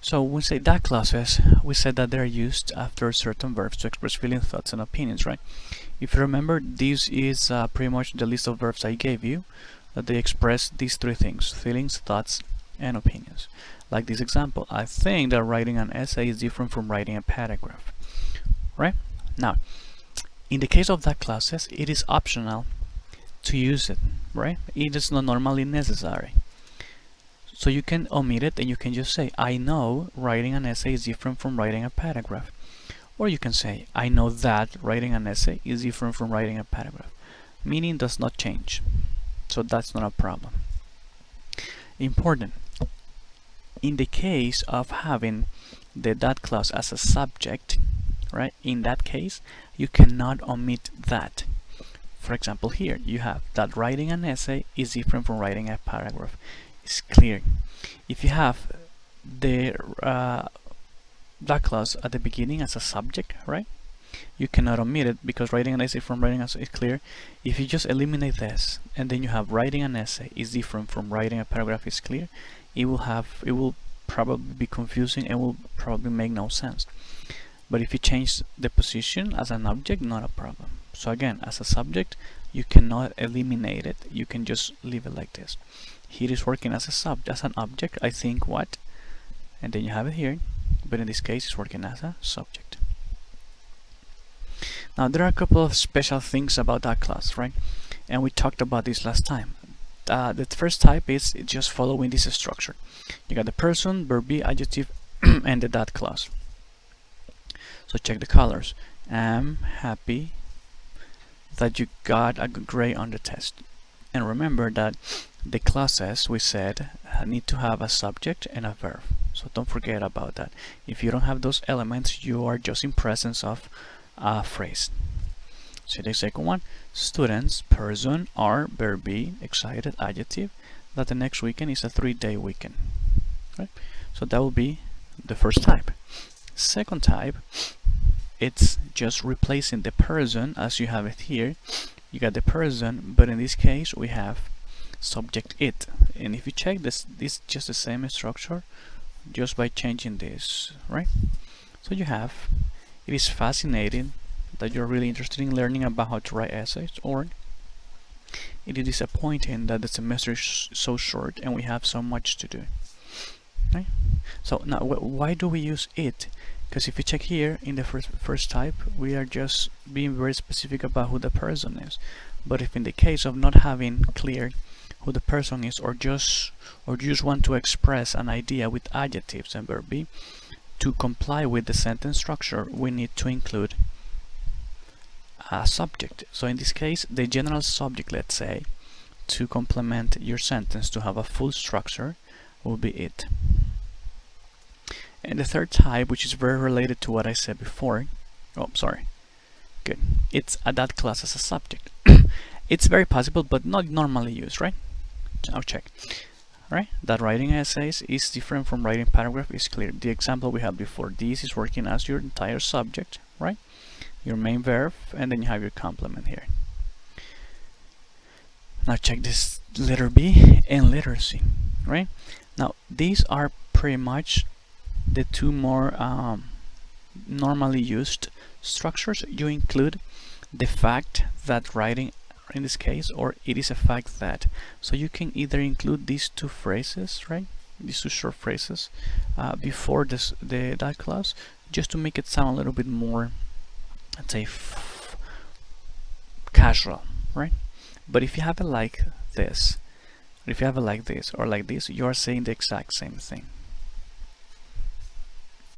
So when we say that clauses, we said that they're used after certain verbs to express feelings, thoughts, and opinions, right? If you remember, this is pretty much the list of verbs I gave you, that they express these three things: feelings, thoughts, and opinions. Like this example, I think that writing an essay is different from writing a paragraph, right? Now, in the case of that clauses, it is optional to use it, right? It is not normally necessary. So you can omit it and you can just say, I know writing an essay is different from writing a paragraph. Or you can say, I know that writing an essay is different from writing a paragraph. Meaning does not change. So that's not a problem. Important. In the case of having the that clause as a subject, right? In that case, you cannot omit that. For example, here you have that writing an essay is different from writing a paragraph. It's clear. If you have the that clause at the beginning as a subject, right? You cannot omit it because writing an essay from writing an essay is clear. If you just eliminate this and then you have writing an essay is different from writing a paragraph is clear, it will probably be confusing and will probably make no sense. But if you change the position as an object, not a problem. So again, as a subject, you cannot eliminate it. You can just leave it like this. Here is working as an object. I think what, and then you have it here. But in this case, it's working as a subject. Now there are a couple of special things about that clause, right? And we talked about this last time. The first type is just following this structure. You got the person, verb be, adjective, and the that clause. So check the colors. I'm happy that you got a good grade on the test. And remember that the clauses, we said, need to have a subject and a verb. So don't forget about that. If you don't have those elements, you are just in presence of a phrase. So the second one, students, person, are, verb be, excited, adjective, that the next weekend is a 3-day weekend. Right? So that will be the first type. Second type, it's just replacing the person as you have it here. You got the person, but in this case we have subject it. And if you check this is just the same structure, just by changing this, right? So you have, it is fascinating that you're really interested in learning about how to write essays, or it is disappointing that the semester is so short and we have so much to do, right? So now why do we use it? Because if you check here in the first type, we are just being very specific about who the person is. But if in the case of not having clear who the person is, or just want to express an idea with adjectives and verb be, to comply with the sentence structure, we need to include a subject. So in this case, the general subject, let's say, to complement your sentence to have a full structure, will be it. And the third type, which is very related to what I said before, it's a that clause as a subject. It's very possible, but not normally used, right? Now check. Right? That writing essays is different from writing paragraph is clear. The example we had before, this is working as your entire subject, right? Your main verb, and then you have your complement here. Now check this letter B and letter C, right? Now these are pretty much the two more normally used structures. You include the fact that writing, in this case, or it is a fact that. So you can either include these two phrases, right? These two short phrases before that clause, just to make it sound a little bit more, let's say, casual, right? But if you have it like this, or if you have it like this or like this, you are saying the exact same thing.